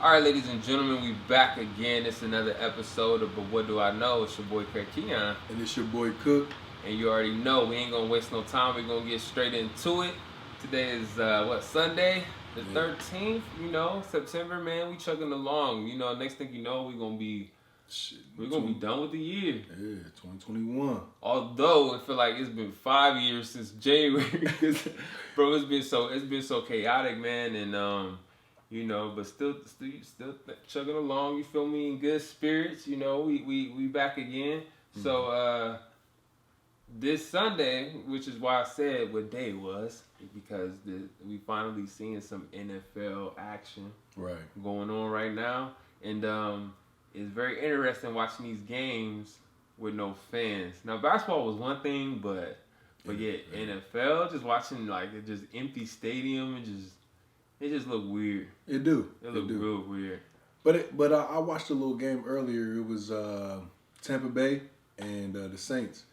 All right, ladies and gentlemen, we back again. It's another episode of But What Do I Know? It's your boy Kenyon. And it's your boy Cook. And you already know we ain't gonna waste no time. We're gonna get straight into it. Today is Sunday, the 13th. You know, September, man. We chugging along. You know, next thing you know, we're gonna be done with the year. Yeah, 2021. Although it feel like it's been 5 years since January, bro. It's been so chaotic, man, and you know, but still chugging along. You feel me? In good spirits. You know, we back again. Mm-hmm. So this Sunday, which is why I said what day it was, because we finally seeing some NFL action going on right now, and it's very interesting watching these games with no fans. Now basketball was one thing, but yeah, NFL, just watching like it just empty stadium and it just looked weird. It do. It looked real weird. But I watched a little game earlier. It was Tampa Bay and the Saints,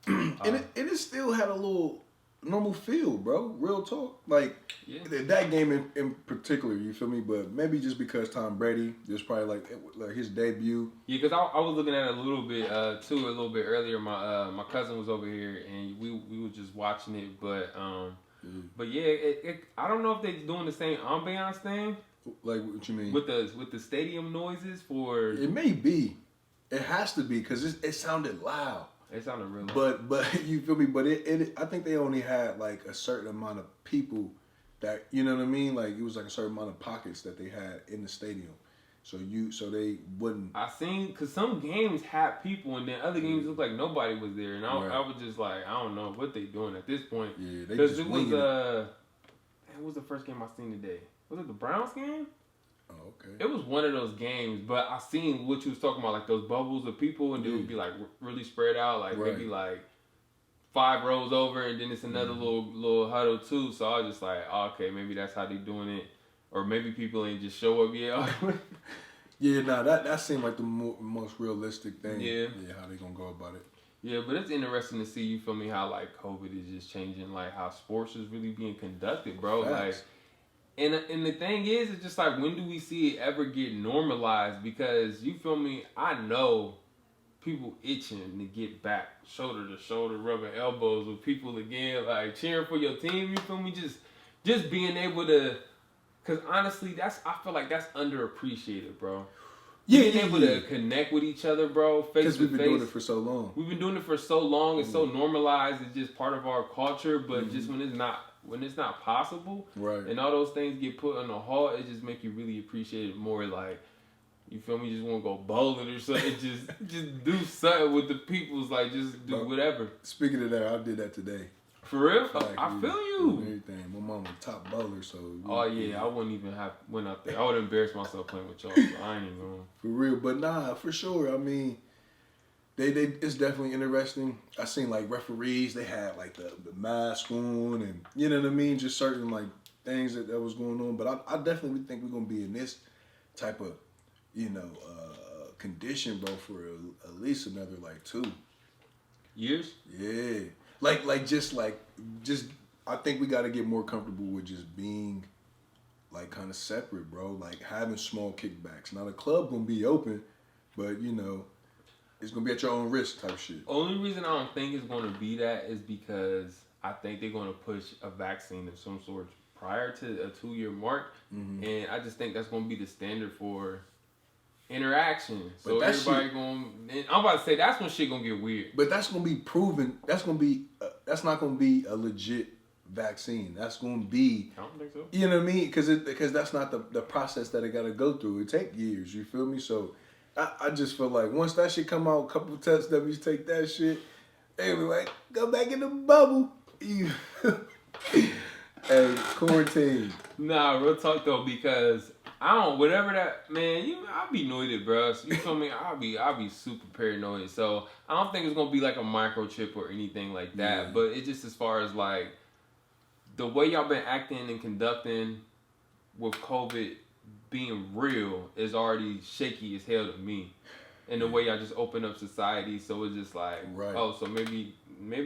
and it still had a little normal feel, bro. Real talk. Like that game in particular, you feel me? But maybe just because Tom Brady, just probably like his debut. Yeah, because I was looking at it a little bit too a little bit earlier. My cousin was over here and we were just watching it, but yeah, I don't know if they're doing the same ambiance thing. Like what you mean? With the stadium noises for. It may be. It has to be because it sounded loud. It sounded real loud. But you feel me? But I think they only had like a certain amount of people that, you know what I mean? Like it was like a certain amount of pockets that they had in the stadium. So they wouldn't. I seen, because some games had people and then other games looked like nobody was there, and I was just like, I don't know what they doing at this point. Yeah, they just winging it. What was the first game I seen today? Was it the Browns game? Oh, okay. It was one of those games, but I seen what you was talking about, like those bubbles of people, and they would be like really spread out, like maybe like 5 rows over, and then it's another little huddle too. So I was just like, oh, okay, maybe that's how they doing it. Or maybe people ain't just show up yet. Yeah, that seemed like the most realistic thing. Yeah, how they gonna go about it. Yeah, but it's interesting to see, you feel me, how like COVID is just changing like how sports is really being conducted, bro. Facts. Like, and the thing is, it's just like, when do we see it ever get normalized? Because you feel me, I know people itching to get back shoulder to shoulder, rubbing elbows with people again, like cheering for your team. You feel me, just being able to. Because honestly, I feel like that's underappreciated, bro. Being able to connect with each other, bro, face to face. Because we've been doing it for so long. We've been doing it for so long. It's so normalized. It's just part of our culture. But just when it's not possible, and all those things get put on a halt, it just make you really appreciate it more. Like, you feel me? You just want to go bowling or something. just do something with the peoples. Like, just do whatever. Speaking of that, I did that today. For real? I feel you. Everything. My mom was top bowler, so. Oh yeah, I wouldn't even have went out there. I would embarrass myself playing with y'all. So I ain't even going. For real, but nah, for sure. I mean, they it's definitely interesting. I seen like referees. They had like the mask on, and you know what I mean. Just certain like things that was going on. But I definitely think we're gonna be in this type of condition, bro, for at least another like 2 years. Yeah. Just I think we got to get more comfortable with just being like kind of separate, bro. Like having small kickbacks. Now the club gonna be open, but you know, it's gonna be at your own risk type shit. Only reason I don't think it's gonna be that is because I think they're gonna push a vaccine of some sort prior to a 2-year mark, and I just think that's gonna be the standard for interaction. So everybody I'm about to say that's when shit gonna get weird. But that's gonna be proven. That's not gonna be a legit vaccine. That's gonna be. I don't think so. You know what I mean? Because that's not the process that it gotta go through. It take years. You feel me? So I just feel like once that shit come out, a couple of test W's take that shit. Anyway, go back in the bubble. Hey, quarantine. Nah, real talk though, because whatever that, man, I'll be annoyed, bro. You feel me? I'll be super paranoid. So I don't think it's gonna be like a microchip or anything like that. Yeah. But it's just as far as like the way y'all been acting and conducting with COVID being real is already shaky as hell to me. And the way y'all just open up society, so it's just like, oh, so maybe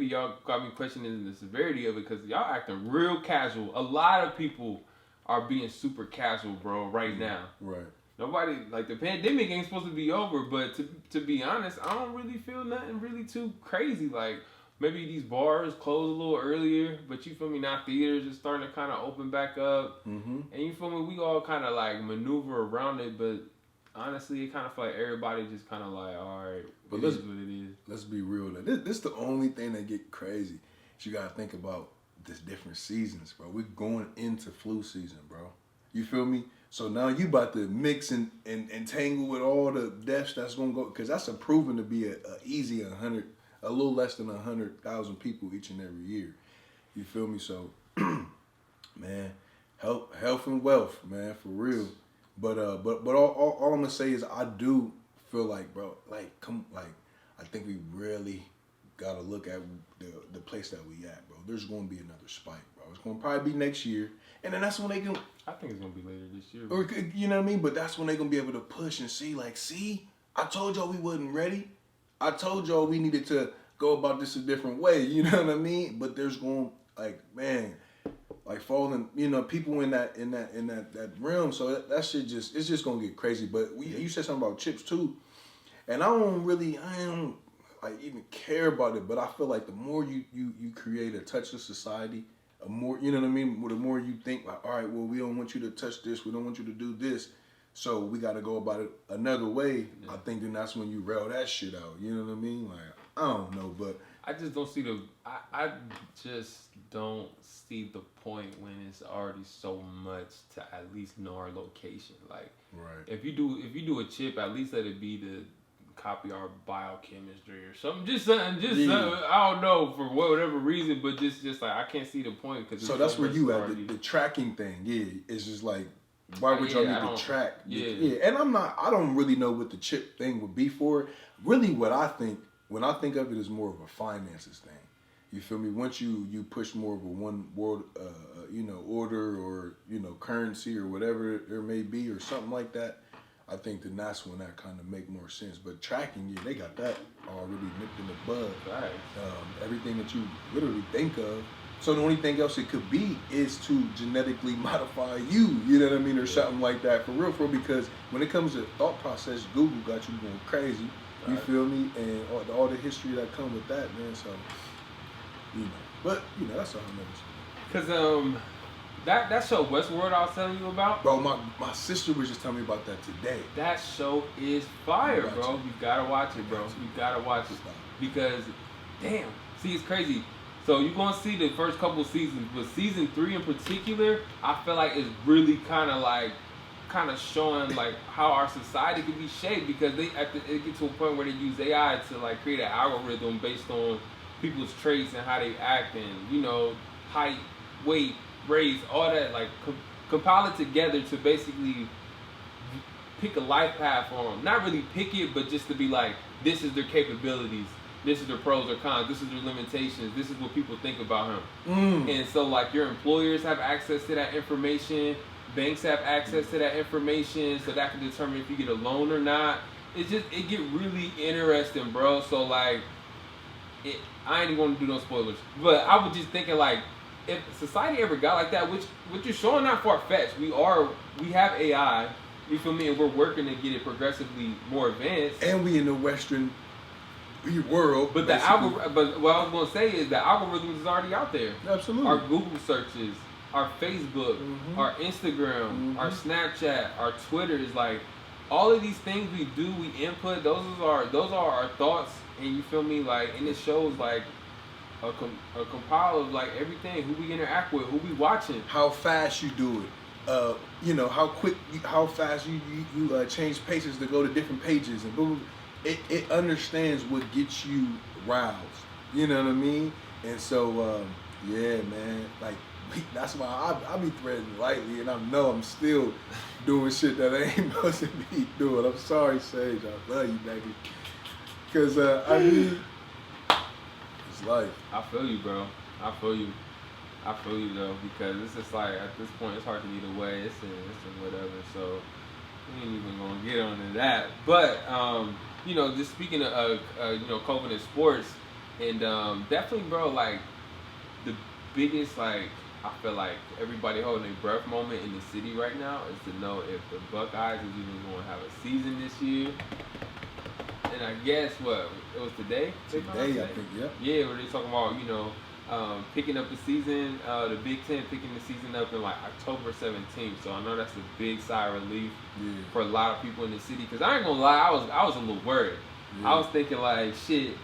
y'all got me questioning the severity of it because y'all acting real casual. A lot of people are being super casual, bro, right now. Right. Nobody, like, the pandemic ain't supposed to be over, but to be honest, I don't really feel nothing really too crazy. Like, maybe these bars close a little earlier, but you feel me, now theaters are starting to kind of open back up. Mm-hmm. And you feel me, we all kind of, like, maneuver around it, but honestly, it kind of feel like everybody just kind of like, all right, but it is what it is. Let's be real. This the only thing that get crazy. You got to think about this different seasons, bro. We're going into flu season, bro. You feel me? So now you about to mix and tangle with all the deaths that's going to go, because that's proven to be a easy 100, a little less than 100,000 people each and every year. You feel me? So, man, health and wealth, man, for real. But all I'm gonna say is I do feel like, bro, I think we really gotta look at the place that we at, bro. There's gonna be another spike, bro. It's gonna probably be next year, and then that's when they can. I think it's gonna be later this year. Or you know what I mean? But that's when they gonna be able to push and see, like, see, I told y'all we wasn't ready. I told y'all we needed to go about this a different way. You know what I mean? But there's going, like, man, like falling, you know, people in that realm. So that shit it's just gonna get crazy. But you said something about chips too, and I don't like even care about it. But I feel like the more you create a touchless society, a more, you know what I mean. The more you think like, all right, well, we don't want you to touch this, we don't want you to do this, so we got to go about it another way. Yeah. I think then that's when you rail that shit out. You know what I mean? Like, I don't know, but I just don't see I just don't see the point when it's already so much to at least know our location. Like, right. If you do a chip, at least let it be to copy our biochemistry or something. Just something. I don't know, for whatever reason, but just like I can't see the point. Cause so that's where you at the tracking thing. Yeah, it's just like, why would y'all need to track? Yeah. And I don't really know what the chip thing would be for. Really, what I think, when I think of it, is more of a finances thing. You feel me? Once you push more of a one world, order, or, currency or whatever there may be, or something like that, I think then that's when that kind of make more sense. But tracking, they got that already nipped in the bud. Right. Everything that you literally think of. So the only thing else it could be is to genetically modify you, you know what I mean, or something like that, for real, because when it comes to thought process, Google got you going crazy. You feel me? And all the history that come with that, man. So, but that's all I know. Cause that show Westworld I was telling you about, bro. My sister was just telling me about that today. That show is fire, bro. You gotta watch it, bro. You gotta watch it because, damn. See, it's crazy. So you're gonna see the first couple seasons, but season 3 in particular, I feel like is really kind of showing like how our society can be shaped, because it get to a point where they use AI to like create an algorithm based on people's traits and how they act, and height, weight, race, all that, like compile it together to basically pick a life path for them. Not really pick it, but just to be like, this is their capabilities, this is their pros or cons, this is their limitations, this is what people think about him. And so like your employers have access to that information, banks have access to that information, so that can determine if you get a loan or not. It get really interesting, bro. So like, I ain't even gonna do no spoilers, but I was just thinking like, if society ever got like that, which you're showing not far-fetched, we have AI, you feel me, and we're working to get it progressively more advanced. And we in the Western world. But but what I was gonna say is the algorithm is already out there. Absolutely. Our Google searches, our Facebook, our Instagram, our Snapchat, our Twitter is like, all of these things we do, we input. Those are our thoughts, and you feel me, like, and it shows like a compile of like everything, who we interact with, who we watching, how fast you do it, how quick, how fast you change pages to go to different pages, and boom, it understands what gets you roused, you know what I mean? And so yeah, man, like that's why I be threading lightly, and I know I'm still doing shit that I ain't supposed to be doing. I'm sorry, Sage, I love you, baby, because I mean, life. I feel you, bro. I feel you though, because it's just like at this point it's hard to either way. It's a whatever. So we ain't even gonna get onto that. But just speaking of COVID and sports, and definitely, bro, like the biggest like I feel like everybody holding their breath moment in the city right now is to know if the Buckeyes is even going to have a season this year. And I guess what it was today. Today, I think, yeah. Yeah, where they talking about picking up the season, the Big Ten picking the season up in like October 17th. So I know that's a big sigh of relief for a lot of people in the city. Cause I ain't gonna lie, I was a little worried. Yeah. I was thinking like, shit,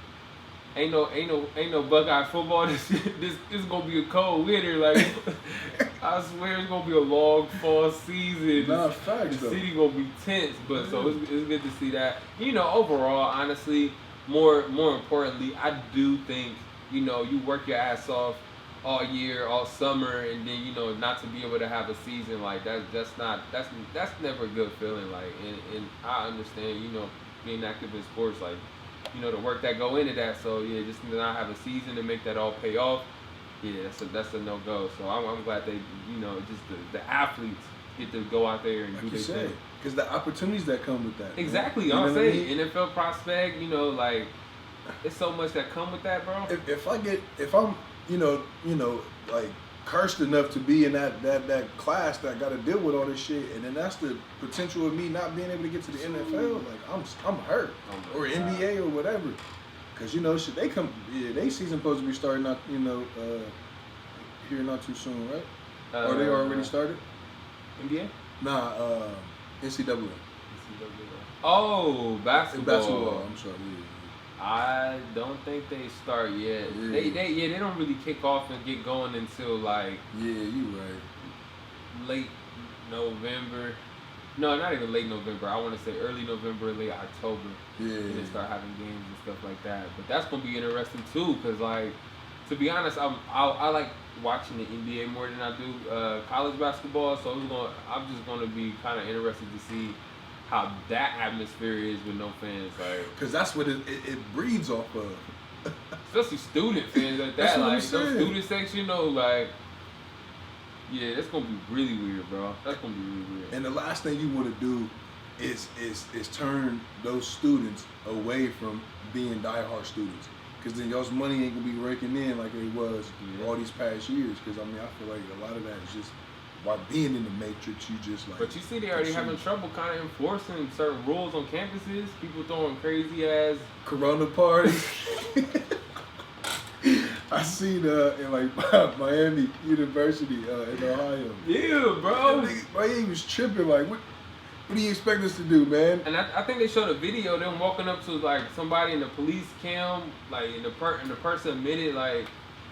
ain't no Buckeye football. This is gonna be a cold winter. Like I swear it's gonna be a long fall season. Nah, facts, the city gonna be tense. But so it's good to see that. Overall, honestly, more importantly, I do think. You work your ass off all year, all summer, and then not to be able to have a season like that's never a good feeling. Like, and I understand, being active in sports, like, the work that go into that. So yeah, just to not have a season to make that all pay off. Yeah, that's a no go. So I'm glad they, just the athletes get to go out there and like do their thing. Because the opportunities that come with that. Exactly, I'm saying NFL prospect, like. It's so much that come with that, bro. If I'm like cursed enough to be in that class that got to deal with all this shit, and then that's the potential of me not being able to get to the NFL. Like I'm hurt, or NBA or whatever, because shit they they season supposed to be starting out here not too soon, right? Or they already started? NBA? Nah, NCAA. Oh, basketball. I'm sorry. Yeah. I don't think they start yet. Yeah. They don't really kick off and get going until like you right. Late November. No, not even late November. I want to say early November, late October. Yeah. And they start having games and stuff like that. But that's gonna be interesting too, cause like to be honest, I like watching the NBA more than I do college basketball. So I'm just gonna be kind of interested to see how that atmosphere is with no fans, like, because that's what it breeds off of. Especially student fans like that, like those student section, like, yeah, that's gonna be really weird, bro. That's gonna be really weird. And the last thing you want to do is turn those students away from being diehard students, because then y'all's money ain't gonna be raking in like it was all these past years. Because I feel like a lot of that is just. By being in the Matrix, you just like. But you see, they already having trouble kind of enforcing certain rules on campuses. People throwing crazy ass Corona parties. I seen in like Miami University in Ohio. Yeah, bro. He was tripping. Like, what do you expect us to do, man? And I think they showed a video of them walking up to like somebody in the police cam, like and the person admitted like.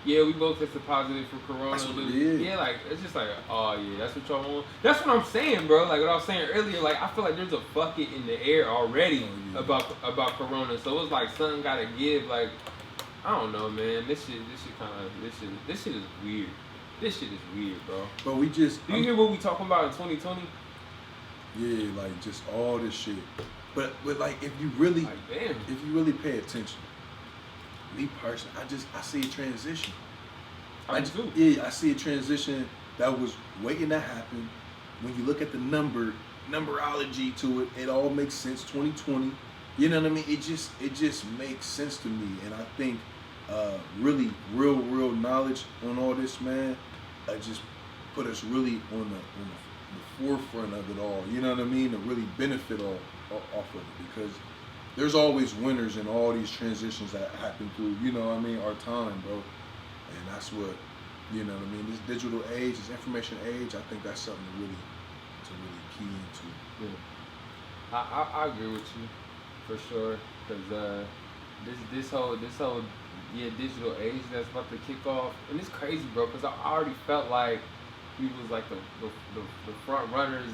Yeah, we both tested positive for corona. That's what it is. Yeah, like it's just like, oh yeah, that's what y'all want. That's what I'm saying, bro. Like what I was saying earlier, like I feel like there's a bucket in the air already about corona. So it's like something gotta give. Like I don't know, man. This shit is weird. This shit is weird, bro. But we just. Do you hear what we talking about in 2020? Yeah, like just all this shit. But like if you really pay attention. Me personally, I see a transition. I do. Yeah, I see a transition that was waiting to happen. When you look at the numberology to it, it all makes sense. 2020, you know what I mean? It just makes sense to me, and I think really real knowledge on all this, man, just put us really on the forefront of it all. You know what I mean? To really benefit off of it, because. There's always winners in all these transitions that happen through, our time, bro. And that's what, this digital age, this information age, I think that's something to really key into. Yeah. I agree with you, for sure. Because this whole digital age that's about to kick off, and it's crazy, bro, because I already felt like we was like the front runners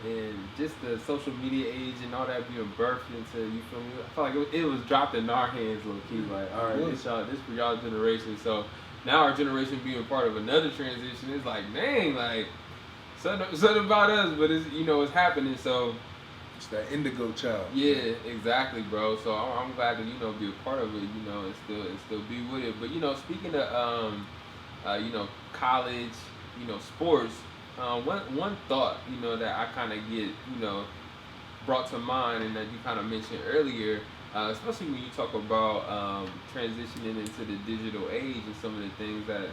and just the social media age and all that being birthed into, you feel me? I felt like it was dropped in our hands, low key. Like, all right, this for y'all generation. So now our generation being part of another transition is like, dang, like something about us, but it's it's happening. So it's that indigo child. Yeah, exactly, bro. So I'm glad to be a part of it. And still be with it. But speaking of college. Sports, one thought, that I kind of get, brought to mind and that you kind of mentioned earlier especially when you talk about transitioning into the digital age and some of the things that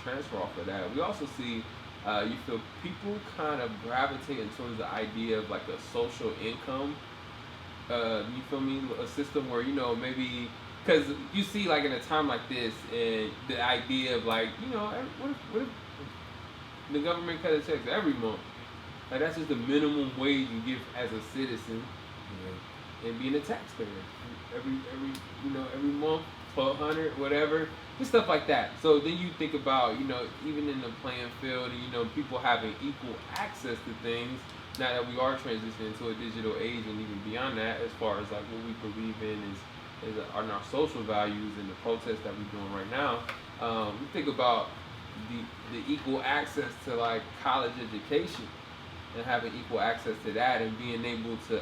transfer off of that. We also see, you feel people kind of gravitating towards the idea of like a social income. You feel me? A system where maybe because you see like in a time like this, and the idea of like what if the government cut a checks every month? Like that's just the minimum wage you give as a citizen and being a taxpayer every every month, 1,200, whatever, just stuff like that. So then you think about even in the playing field, and people having equal access to things. Now that we are transitioning to a digital age, and even beyond that, as far as like what we believe in is on our social values and the protests that we're doing right now, we think about the equal access to like college education and having equal access to that and being able to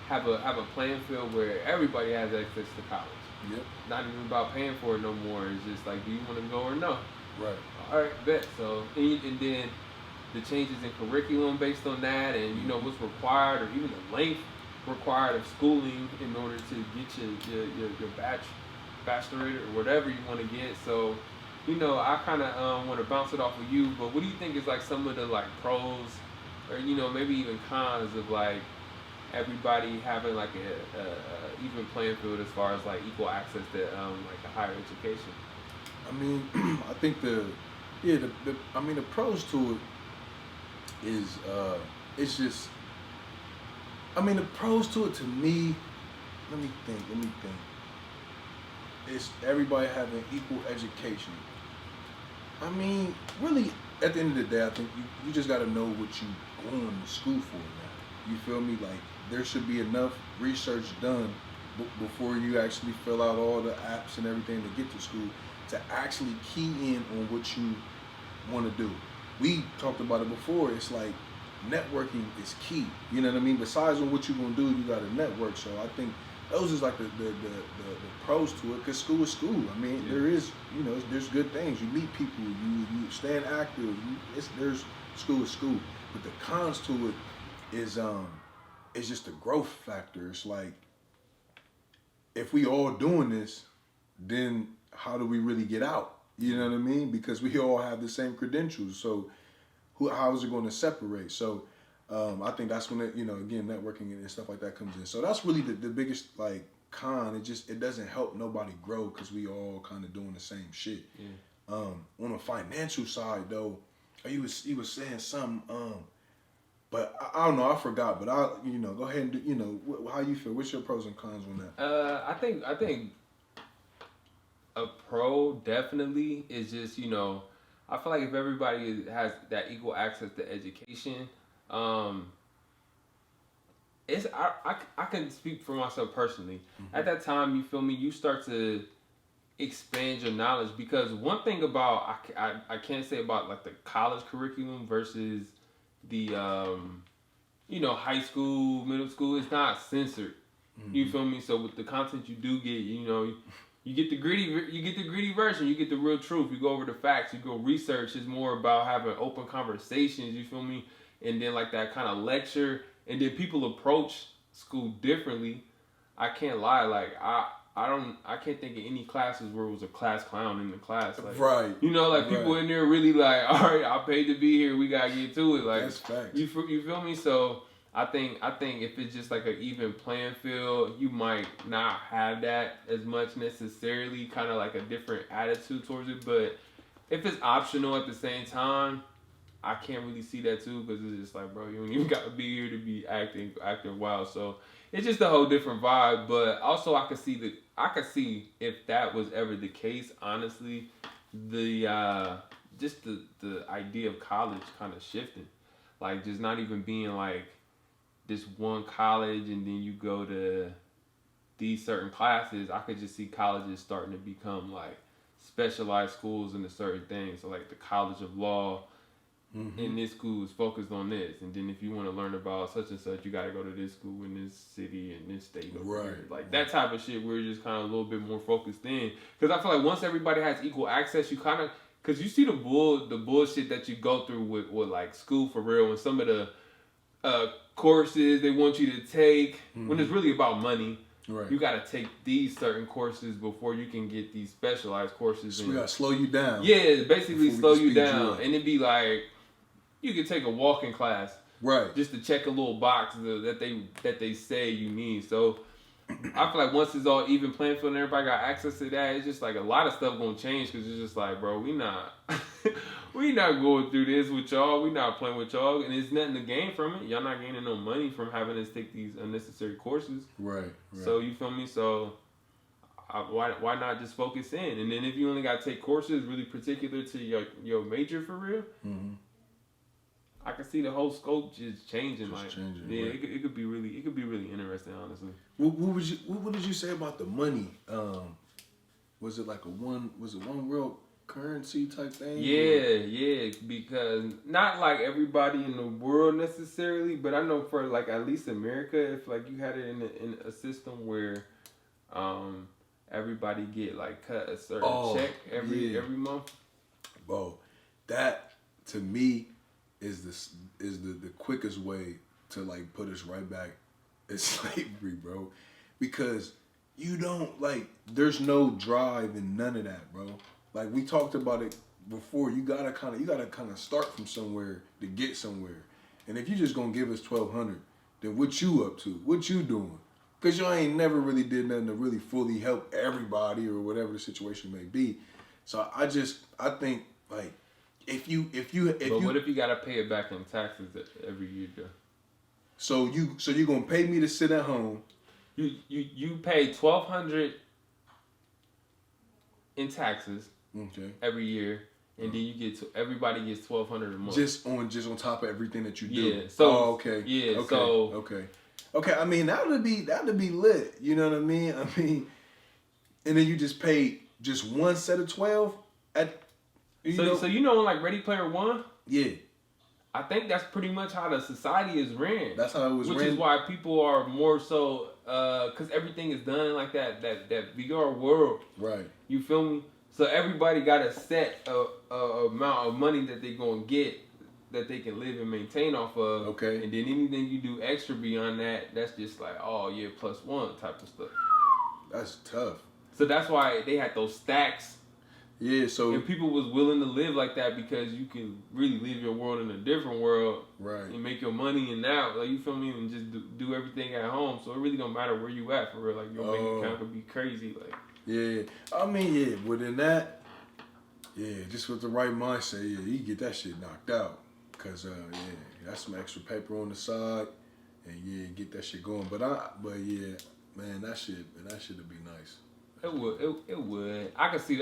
have a playing field where everybody has access to college. Yep. Not even about paying for it no more. It's just like, do you want to go or no? Right. All right, bet. So and then the changes in curriculum based on that, and what's required, or even the length required of schooling in order to get your bachelorate or whatever you want to get. So I kind of want to bounce it off of you, but what do you think is like some of the like pros, or maybe even cons of like everybody having like a even playing field as far as like equal access to like a higher education? I mean, I think the pros to it is it's just, I mean, the pros to it to me, let me think. It's everybody having equal education. I mean, really, at the end of the day, I think you just got to know what you going to school for now. You feel me? Like, there should be enough research done before you actually fill out all the apps and everything to get to school to actually key in on what you want to do. We talked about it before. It's like networking is key. You know what I mean? Besides on what you're going to do, you got to network. So I think those is like the pros to it, because school is school. I mean, there is, there's good things. You meet people, you stand active. There's school is school. But the cons to it is just the growth factor. It's like, if we all doing this, then how do we really get out? You know what I mean? Because we all have the same credentials. So how is it going to separate? So I think that's when again, networking and stuff like that comes in. So that's really the biggest like con. It doesn't help nobody grow because we all kind of doing the same shit. Yeah. On the financial side though, he was saying something. But I don't know. I forgot. But go ahead and how you feel. What's your pros and cons on that? I think a pro definitely is just I feel like if everybody has that equal access to education, it's I can speak for myself personally. Mm-hmm. At that time, you feel me, you start to expand your knowledge, because one thing about I can't say about like the college curriculum versus the high school, middle school, it's not censored. Mm-hmm. You feel me? So with the content you do get, you get the gritty version. You get the real truth. You go over the facts. You go research. It's more about having open conversations. You feel me? And then like that kind of lecture. And then people approach school differently. I can't lie. Like I can't think of any classes where it was a class clown in the class. Like, right. People in there really like, all right, I paid to be here. We gotta get to it. Like, that's facts. You feel me? So I think if it's just like an even playing field, you might not have that as much necessarily, kind of like a different attitude towards it. But if it's optional at the same time, I can't really see that too, because it's just like, bro, you don't even got to be here to be acting wild. So it's just a whole different vibe. But also I could see if that was ever the case, honestly, the just the idea of college kind of shifting, like just not even being like this one college and then you go to these certain classes. I could just see colleges starting to become like specialized schools into certain things. So like the College of Law, mm-hmm. in this school is focused on this, and then if you want to learn about such and such, you got to go to this school in this city and this state over here. Like that type of shit, we're just kind of a little bit more focused in, because I feel like once everybody has equal access, you kind of, because you see the bullshit that you go through with like school for real, and some of the courses they want you to take, mm-hmm. when it's really about money. Right. You got to take these certain courses before you can get these specialized courses. So we got to slow you down. Yeah, basically slow you down. You and it'd be like, you could take a walking class. Right. Just to check a little box that they say you need. So I feel like once it's all even playing field and everybody got access to that, it's just like a lot of stuff gonna change because it's just like, bro, we not going through this with y'all. We not playing with y'all, and there's nothing to gain from it. Y'all not gaining no money from having us take these unnecessary courses. Right. So you feel me? So why not just focus in? And then if you only got to take courses really particular to your major for real, I can see the whole scope just changing. Right. It could be really interesting, honestly. What did you say about the money? Was it like one world currency type thing? Yeah, because not like everybody in the world necessarily, but I know for like at least America, if like you had it in a system where everybody get like cut a certain check every month. Bro, that to me is the quickest way to like put us right back in slavery, bro. Because you don't like there's no drive and none of that, bro. Like we talked about it before, you gotta kind of start from somewhere to get somewhere. And if you just gonna give us $1,200, then what you up to? What you doing? Cause you ain't never really did nothing to really fully help everybody or whatever the situation may be. So I think like if you what if you gotta pay it back in taxes every year though? So you gonna pay me to sit at home? You pay $1,200 in taxes every year, and then you get everybody gets $1,200 a month. Just on top of everything that you do. Yeah. So okay. I mean that'd be lit. You know what I mean? And then you just pay just one set of 12 at. So you know like Ready Player One? Yeah. I think that's pretty much how the society is ran. That's how it was ran. Which is why people are more so, because everything is done like that VR world. Right. You feel me? So everybody got a set amount of money that they're going to get that they can live and maintain off of. Okay. And then anything you do extra beyond that, that's just like, oh yeah, +1 type of stuff. That's tough. So that's why they had those stacks. Yeah, so... And people was willing to live like that because you can really live your world in a different world. Right. And make your money in that. Like, you feel me? And just do everything at home. So it really don't matter where you at, for real. Like, your bank account could be crazy. Like. Yeah. I mean, yeah. Within that, yeah, just with the right mindset, yeah, you get that shit knocked out. Because, yeah, that's some extra paper on the side. And, yeah, get that shit going. But yeah, man, that shit would be nice. It would. I could see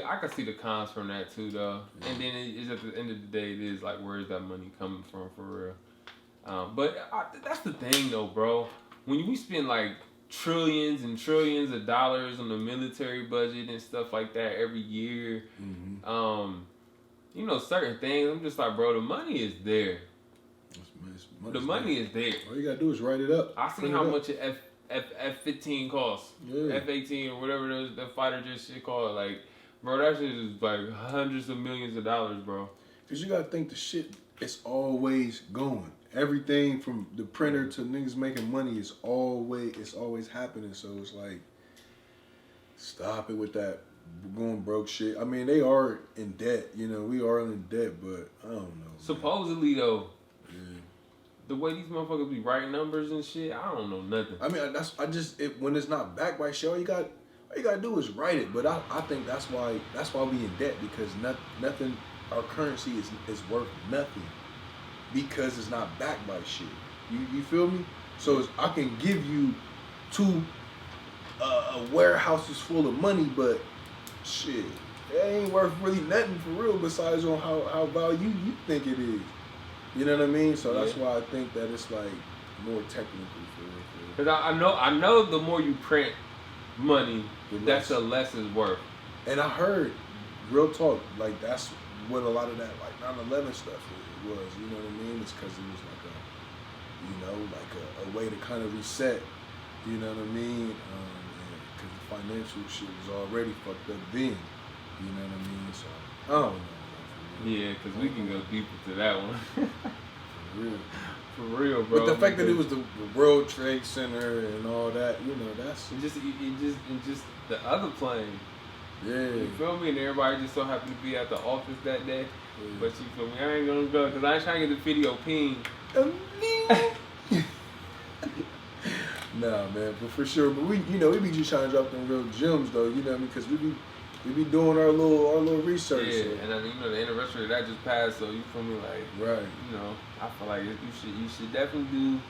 the cons from that too, though. Yeah. And then it's at the end of the day, it is like, where is that money coming from, for real? But that's the thing, though, bro. When we spend like trillions and trillions of dollars on the military budget and stuff like that every year, you know, certain things, I'm just like, bro, the money is there. The money is there. All you gotta do is write it up. I see how much F-15 costs. Yeah. F-18 or whatever the fighter just shit called. Like, bro, that shit is like hundreds of millions of dollars, bro. Because you got to think the shit is always going. Everything from the printer to niggas making money is always happening. So it's like, stop it with that going broke shit. I mean, they are in debt. You know, we are in debt, but I don't know. Supposedly, though. The way these motherfuckers be writing numbers and shit, I don't know nothing. I mean, when it's not backed by shit, all you gotta do is write it. But I think that's why we in debt, because nothing, our currency is worth nothing because it's not backed by shit. You feel me? So I can give you two warehouses full of money, but shit, it ain't worth really nothing for real besides on how value you think it is. You know what I mean? So that's why I think that it's like more technical for real. Because I know the more you print money, that's the less it's worth. And I heard, real talk, like that's what a lot of that like 9/11 stuff was. You know what I mean? It's because it was like a way to kind of reset. You know what I mean? Because the financial shit was already fucked up then. You know what I mean? So I don't know. Yeah, because we can go deep into that one. For real. For real, bro. But the fact that it was the World Trade Center and all that, you know, that's just the other plane. Yeah. You feel me? And everybody just so happened to be at the office that day. Yeah. But you feel me? I ain't gonna go because I ain't trying to get the video ping. Nah, man, but for sure. But we be just trying to drop them real gems, though. You know what I mean? Because we be doing our little research. Yeah, so. And the anniversary of that just passed, so you feel me? Like, right. You know, I feel like you should definitely do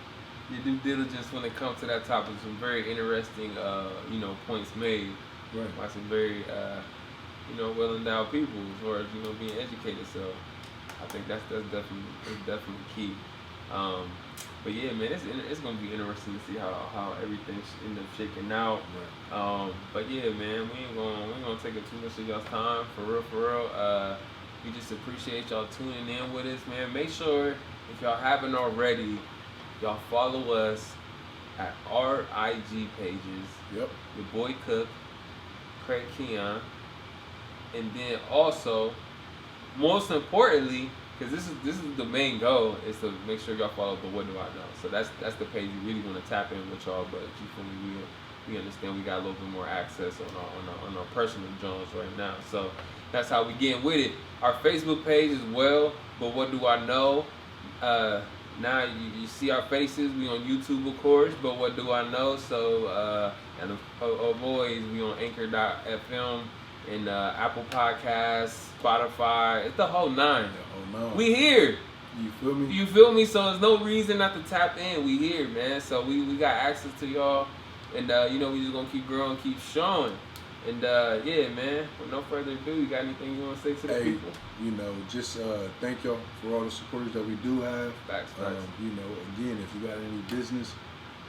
your due diligence when it comes to that topic. Some very interesting, points made. Right. By some very, well endowed people as far as being educated. So I think that's definitely key. But yeah, man, it's gonna be interesting to see how everything end up shaking out. Right. But yeah, man, we ain't gonna take up too much of y'all's time for real. We just appreciate y'all tuning in with us, man. Make sure if y'all haven't already, y'all follow us at our IG pages. Yep. Your boy Cook, Craig Kenyon, and then also, most importantly, because this is the main goal, is to make sure y'all follow the What Do I Know. So that's the page we really want to tap in with y'all. But you feel me? We understand we got a little bit more access on our personal journals right now. So that's how we getting with it. Our Facebook page as well. But What Do I Know? Now you see our faces. We on YouTube, of course. But What Do I Know? So and oh boys, we on Anchor.fm and Apple Podcasts, Spotify. It's the whole nine. We here. You feel me? You feel me? So there's no reason not to tap in. We here, man. So we got access to y'all, and we just gonna keep growing, keep showing. And yeah, man. With no further ado, you got anything you want to say to the people? Just thank y'all for all the supporters that we do have. Facts. Again, if you got any business,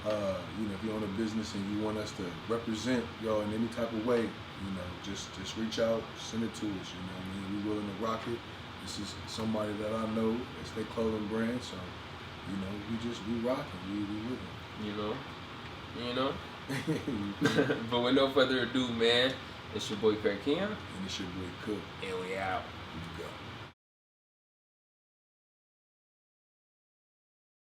if you own a business and you want us to represent y'all in any type of way, just reach out, send it to us. We willing to rock it. This is somebody that I know. It's their clothing brand, so we rocking. We living. But with no further ado, man, it's your boy Craig Kenyon. And it's your boy Cook. And we out. We go.